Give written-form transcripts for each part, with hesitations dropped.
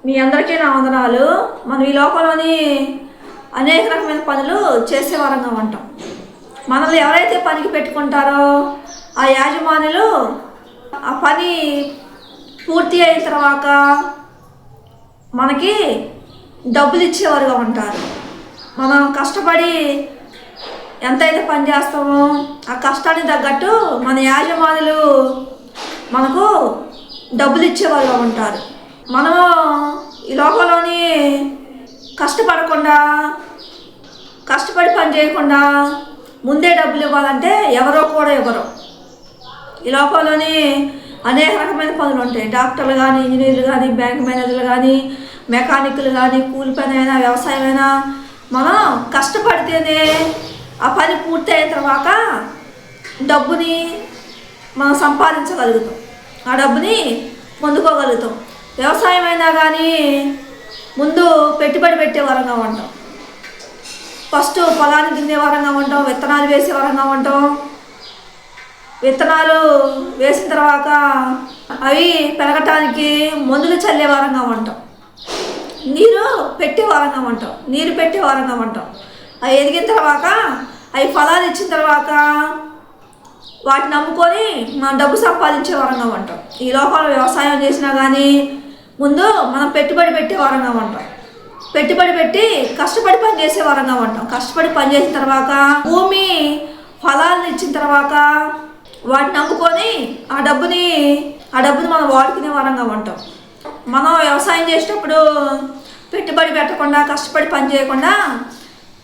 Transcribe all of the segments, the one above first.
మీ అందరికీ నా వందనాలు. మనం ఈ లోకంలోని అనేక రకమైన పనులు చేసేవారంగా ఉంటాం. మనల్ని ఎవరైతే పనికి పెట్టుకుంటారో ఆ యాజమానులు ఆ పని పూర్తి అయిన తర్వాత మనకి డబ్బులు ఇచ్చేవారుగా ఉంటారు. మనం కష్టపడి ఎంతైతే పని చేస్తామో ఆ కష్టానికి తగ్గట్టు మన యాజమానులు మనకు డబ్బులు ఇచ్చేవారుగా ఉంటారు. మనము ఈ లోకంలోని కష్టపడి పని చేయకుండా ముందే డబ్బులు ఇవ్వాలంటే ఎవరో కూడా ఇవ్వరు. ఈ లోకంలోని అనేక రకమైన పనులు ఉంటాయి. డాక్టర్లు కానీ, ఇంజనీర్లు కానీ, బ్యాంక్ మేనేజర్లు కానీ, మెకానిక్లు కానీ, కూలి పని అయినా, వ్యవసాయమైనా మనం కష్టపడితేనే ఆ పని పూర్తి అయిన తర్వాత డబ్బుని మనం సంపాదించగలుగుతాం, ఆ డబ్బుని పొందుకోగలుగుతాం. వ్యవసాయం అయినా కానీ ముందు పెట్టుబడి పెట్టే వరంగా ఉంటాం. ఫస్ట్ పొలాన్ని దున్నే వరంగా ఉంటాం, విత్తనాలు వేసే వరంగా ఉంటాం. విత్తనాలు వేసిన తర్వాత అవి పెరగటానికి మందులు చల్లే వరంగా ఉంటాం. నీరు పెట్టే వరంగా ఉంటాం. అవి ఎదిగిన తర్వాత అవి ఫలాలు ఇచ్చిన తర్వాత వాటిని నమ్ముకొని మనం డబ్బు సంపాదించే వరంగా ఉంటాం. ఈ లోకంలో వ్యవసాయం చేసినా కానీ ముందు మనం పెట్టుబడి పెట్టే వరంగా ఉంటాం. పెట్టుబడి పెట్టి కష్టపడి పని చేసే వరంగా ఉంటాం. కష్టపడి పని చేసిన తర్వాత భూమి ఫలాలను ఇచ్చిన తర్వాత వాటిని నమ్ముకొని ఆ డబ్బుని మనం వాడుకునే వరంగా ఉంటాం. మనం వ్యవసాయం చేసేటప్పుడు పెట్టుబడి పెట్టకుండా కష్టపడి పని చేయకుండా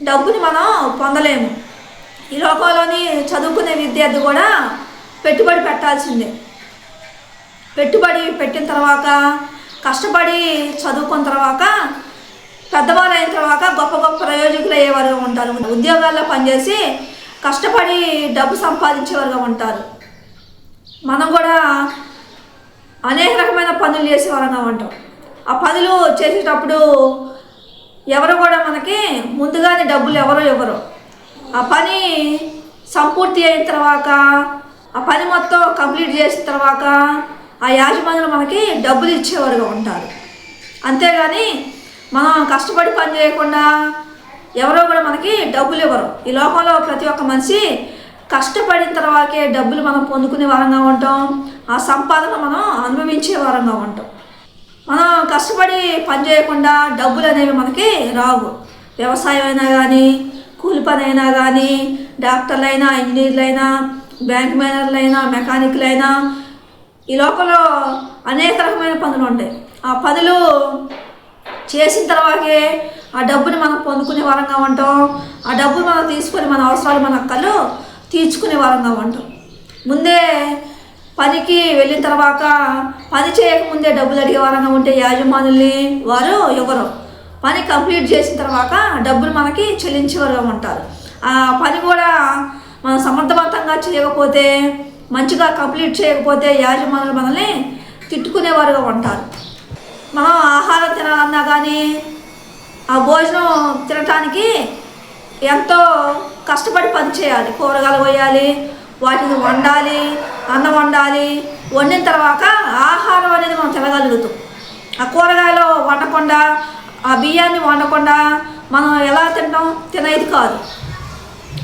డబ్బుని మనం పొందలేము. ఈ లోకంలోని చదువుకునే విద్యార్థి కూడా పెట్టుబడి పెట్టాల్సిందే. పెట్టుబడి పెట్టిన తర్వాత కష్టపడి చదువుకున్న తర్వాత పెద్దవాళ్ళు అయిన తర్వాత గొప్ప గొప్ప ప్రయోజకులు అయ్యేవారుగా ఉంటారు. ఉద్యోగాల్లో పనిచేసి కష్టపడి డబ్బు సంపాదించేవారుగా ఉంటారు. మనం కూడా అనేక రకమైన పనులు చేసేవారుగా ఉంటాం. ఆ పనులు చేసేటప్పుడు ఎవరు కూడా మనకి ముందుగానే డబ్బులు ఎవరో ఇవ్వరు. ఆ పని సంపూర్తి అయిన తర్వాత ఆ పని మొత్తం కంప్లీట్ చేసిన తర్వాత ఆ యాజమానులు మనకి డబ్బులు ఇచ్చేవారుగా ఉంటారు. అంతేగాని మనం కష్టపడి పని చేయకుండా ఎవరో కూడా మనకి డబ్బులు ఇవ్వరు. ఈ లోకంలో ప్రతి ఒక్క మనిషి కష్టపడిన తర్వాతే డబ్బులు మనం పొందుకునే వారంగా ఉంటాం. ఆ సంపాదన మనం అనుభవించే వారంగా ఉంటాం. మనం కష్టపడి పని చేయకుండా డబ్బులు అనేవి మనకి రావు. వ్యవసాయం అయినా కానీ, కూలి పని అయినా కానీ, డాక్టర్లైనా, ఇంజనీర్లైనా, బ్యాంక్ మేనేజర్లైనా, మెకానిక్లైనా ఈ లోకంలో అనేక రకమైన పనులు ఉంటాయి. ఆ పనులు చేసిన తర్వాతే ఆ డబ్బుని మనం పొందుకునే వారంగా ఉంటాం. ఆ డబ్బుని మనం తీసుకొని మన అవసరాలు, మన అక్కలు తీర్చుకునే వారంగా ఉంటాం. ముందే పనికి వెళ్ళిన తర్వాత పని చేయకముందే డబ్బులు అడిగే వారంగా ఉంటే యాజమానుల్ని వారు ఇవ్వరు. పని కంప్లీట్ చేసిన తర్వాత డబ్బులు మనకి చెల్లించేవారుగా ఉంటారు. ఆ పని కూడా మనం సమర్థవంతంగా చేయకపోతే, మంచిగా కంప్లీట్ చేయకపోతే యాజమానులు మనల్ని తిట్టుకునేవారుగా ఉంటారు. మనం ఆహారం తినాలన్నా కానీ ఆ భోజనం తినటానికి ఎంతో కష్టపడి పని చేయాలి. కూరగాయలు కొయ్యాలి, వాటిని వండాలి, అన్నం వండాలి. వండిన తర్వాత ఆహారం అనేది మనం తినగలుగుతాం. ఆ కూరగాయలు వండకుండా, ఆ బియ్యాన్ని వండకుండా మనం ఎలా తింటాం? తినేది కాదు.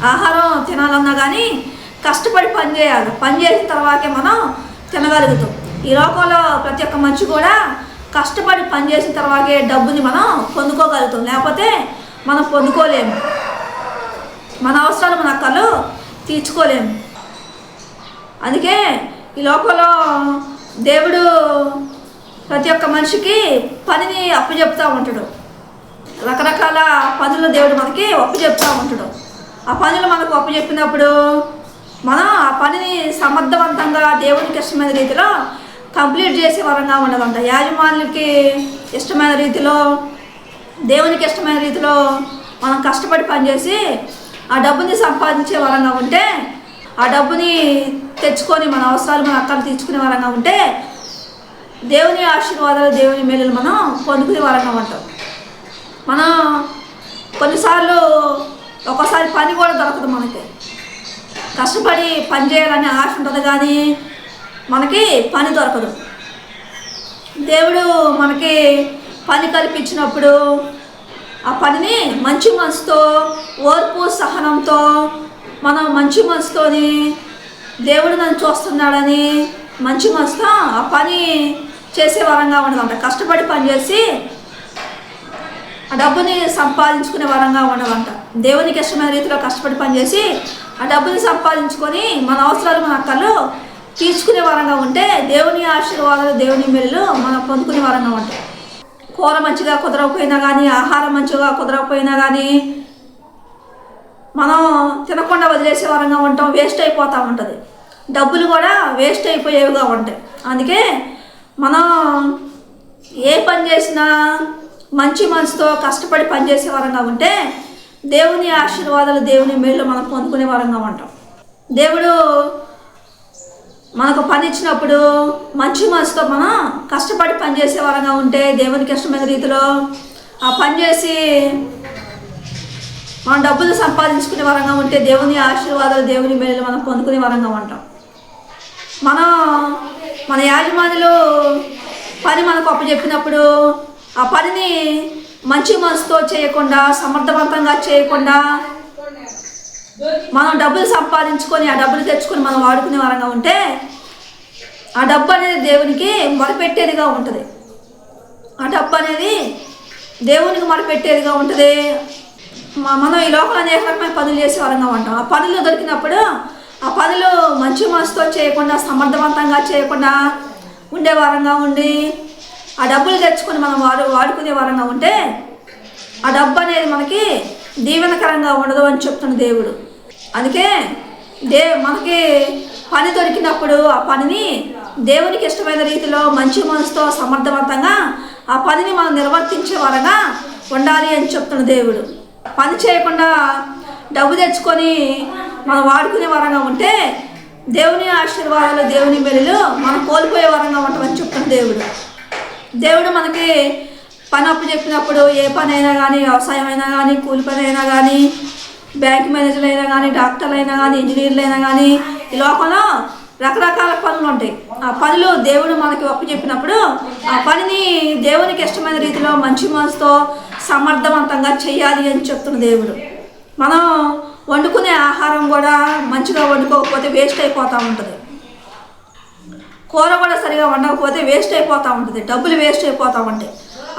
ఆహారం తినాలన్నా కానీ కష్టపడి పని చేయాలి. పని చేసిన తర్వాతే మనం తినగలుగుతాం. ఈ లోకంలో ప్రతి ఒక్క మనిషి కూడా కష్టపడి పని చేసిన తర్వాతే డబ్బుని మనం పొందుకోగలుగుతాం. లేకపోతే మనం పొందుకోలేము. మన అవసరాలు, మన అక్కలు తీర్చుకోలేము. అందుకే ఈ లోకంలో దేవుడు ప్రతి ఒక్క మనిషికి పనిని అప్పచెప్తూ ఉంటాడు. రకరకాల పనులు దేవుడు మనకి అప్పచెప్తూ ఉంటాడు. ఆ పనులు మనకు అప్పచెప్పినప్పుడు మనం ఆ పనిని సమర్థవంతంగా దేవునికి ఇష్టమైన రీతిలో కంప్లీట్ చేసే వరంగా ఉండదంట. యాజమానులకి ఇష్టమైన రీతిలో, దేవునికి ఇష్టమైన రీతిలో మనం కష్టపడి పనిచేసి ఆ డబ్బుని సంపాదించే వరంగా ఉంటే, ఆ డబ్బుని తెచ్చుకొని మన అవసరాలు, మన అక్కలు తీర్చుకునే వరంగా ఉంటే దేవుని ఆశీర్వాదాలు, దేవుని మేలులు మనం పొందుకునే వరంగా ఉంటాం. మనం కొన్నిసార్లు ఒక్కోసారి పని కూడా దొరకదు. మనకి కష్టపడి పని చేయాలని ఆశ ఉంటుంది కానీ మనకి పని దొరకదు. దేవుడు మనకి పని కల్పించినప్పుడు ఆ పనిని మంచి మనసుతో, ఓర్పు సహనంతో, మనం మంచి మనసుతోని దేవుడు నన్ను చూస్తున్నాడని మంచి మనసుతో ఆ పని చేసే వరంగా ఉండదంట. కష్టపడి పనిచేసి ఆ డబ్బుని సంపాదించుకునే వరంగా ఉండదంట. దేవునికి ఇష్టమైన రీతిలో కష్టపడి పనిచేసి ఆ డబ్బుని సంపాదించుకొని మన అవసరాలు, మన అక్కలు తీర్చుకునే వరంగా ఉంటే దేవుని ఆశీర్వాదాలు, దేవుని మేలు మనం పొందుకునే వరంగా ఉంటాయి. కూర మంచిగా కుదరకపోయినా కానీ, ఆహారం మంచిగా కుదరకపోయినా కానీ మనం తినకుండా వదిలేసే వరంగా ఉంటాం. వేస్ట్ అయిపోతూ ఉంటుంది. డబ్బులు కూడా వేస్ట్ అయిపోయేవిగా ఉంటాయి. అందుకే మనం ఏ పని చేసినా మంచి మనసుతో కష్టపడి పనిచేసే వరంగా ఉంటే దేవుని ఆశీర్వాదాలు, దేవుని మేలు మనం పొందుకునే వరంగా ఉంటాం. దేవుడు మనకు పని ఇచ్చినప్పుడు మంచి మనసుతో మనం కష్టపడి పనిచేసే వరంగా ఉంటే దేవునికి ఇష్టమైన రీతిలో ఆ పని చేసి మనం డబ్బులు సంపాదించుకునే వరంగా ఉంటే దేవుని ఆశీర్వాదాలు, దేవుని మేలు మనం పొందుకునే వరంగా ఉంటాం. మన యాజమానులు పని మనకు అప్పచెప్పినప్పుడు ఆ పనిని మంచి మనసుతో చేయకుండా, సమర్థవంతంగా చేయకుండా మనం డబ్బులు సంపాదించుకొని ఆ డబ్బులు తెచ్చుకొని మనం వాడుకునే వరంగా ఉంటే ఆ డబ్బు అనేది దేవునికి మొరపెట్టేదిగా ఉంటుంది. ఆ డబ్బు అనేది దేవునికి మొరపెట్టేదిగా ఉంటుంది. మనం ఈ లోపల అనేక రకమైన పనులు చేసే వరంగా ఉంటాం. ఆ పనులు దొరికినప్పుడు ఆ పనులు మంచి మనసుతో చేయకుండా, సమర్థవంతంగా చేయకుండా ఉండే వరంగా ఉండి ఆ డబ్బులు తెచ్చుకొని మనం వాడుకునే వరంగా ఉంటే ఆ డబ్బు అనేది మనకి దీవెనకరంగా ఉండదు అని చెప్తున్న దేవుడు. అందుకే మనకి పని దొరికినప్పుడు ఆ పనిని దేవునికి ఇష్టమైన రీతిలో మంచి మనసుతో సమర్థవంతంగా ఆ పనిని మనం నిర్వర్తించే వరంగా ఉండాలి అని చెప్తున్న దేవుడు. పని చేయకుండా డబ్బు తెచ్చుకొని మనం వాడుకునే వరంగా ఉంటే దేవుని ఆశీర్వాదాలు, దేవుని మేలులు మనం కోల్పోయే వరంగా ఉంటామని చెప్తున్న దేవుడు మనకి పని అప్పు చెప్పినప్పుడు ఏ పని అయినా కానీ, వ్యవసాయం అయినా కానీ, కూలి పని అయినా కానీ, బ్యాంక్ మేనేజర్లు అయినా కానీ, డాక్టర్లు అయినా కానీ, ఇంజనీర్లు అయినా కానీ, ఈ లోకంలో రకరకాల పనులు ఉంటాయి. ఆ పనులు దేవుడు మనకి అప్పు చెప్పినప్పుడు ఆ పనిని దేవునికి ఇష్టమైన రీతిలో మంచి మనసుతో సమర్థవంతంగా చేయాలి అని చెప్తున్న దేవుడు. మనం వండుకునే ఆహారం కూడా మంచిగా వండుకోకపోతే వేస్ట్ అయిపోతూ ఉంటుంది. కూర కూడా సరిగా వండకపోతే వేస్ట్ అయిపోతూ ఉంటుంది. డబ్బులు వేస్ట్ అయిపోతూ ఉంటాయి.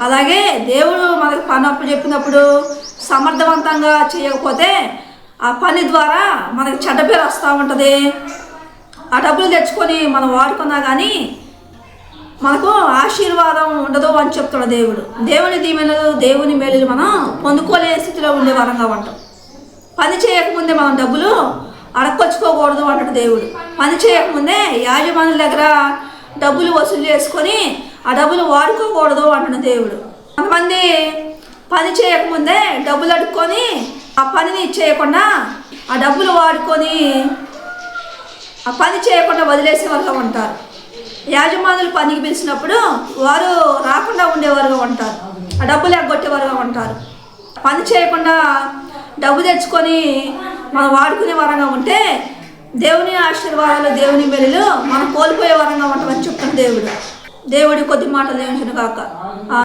అలాగే దేవుడు మనకు పని అప్పు చెప్పినప్పుడు సమర్థవంతంగా చేయకపోతే ఆ పని ద్వారా మనకి చెడ్డ పేరు వస్తూ ఉంటుంది. ఆ డబ్బులు తెచ్చుకొని మనం వాడుకున్నా కానీ మనకు ఆశీర్వాదం ఉండదు అని చెప్తాడు దేవుడు. దేవుని దీవెనలు, దేవుని మేలులు మనం పొందుకోలే స్థితిలో ఉండే వరంగా ఉంటాం. పని చేయకముందే మనం డబ్బులు అడక్కొచ్చుకోకూడదు అంటాడు దేవుడు. పని చేయకముందే యాజమానుల దగ్గర డబ్బులు వసూలు చేసుకొని ఆ డబ్బులు వాడుకోకూడదు అంటున్న దేవుడు. కొంతమంది పని చేయకముందే డబ్బులు అడుక్కొని ఆ పనిని చేయకుండా ఆ డబ్బులు వాడుకొని ఆ పని చేయకుండా వదిలేసే వరకు ఉంటారు. యాజమానులు పనికి పిలిచినప్పుడు వారు రాకుండా ఉండేవారుగా ఉంటారు. ఆ డబ్బులు ఎగ్గొట్టేవారుగా ఉంటారు. పని చేయకుండా డబ్బు తెచ్చుకొని మనం వాడుకునే వరంగా ఉంటే దేవుని ఆశీర్వాదాలు, దేవుని మేలులు మనం కోల్పోయే వరంగా ఉంటామని చెప్తున్న దేవుడు. కొద్ది మాటలు దేవుని కాక.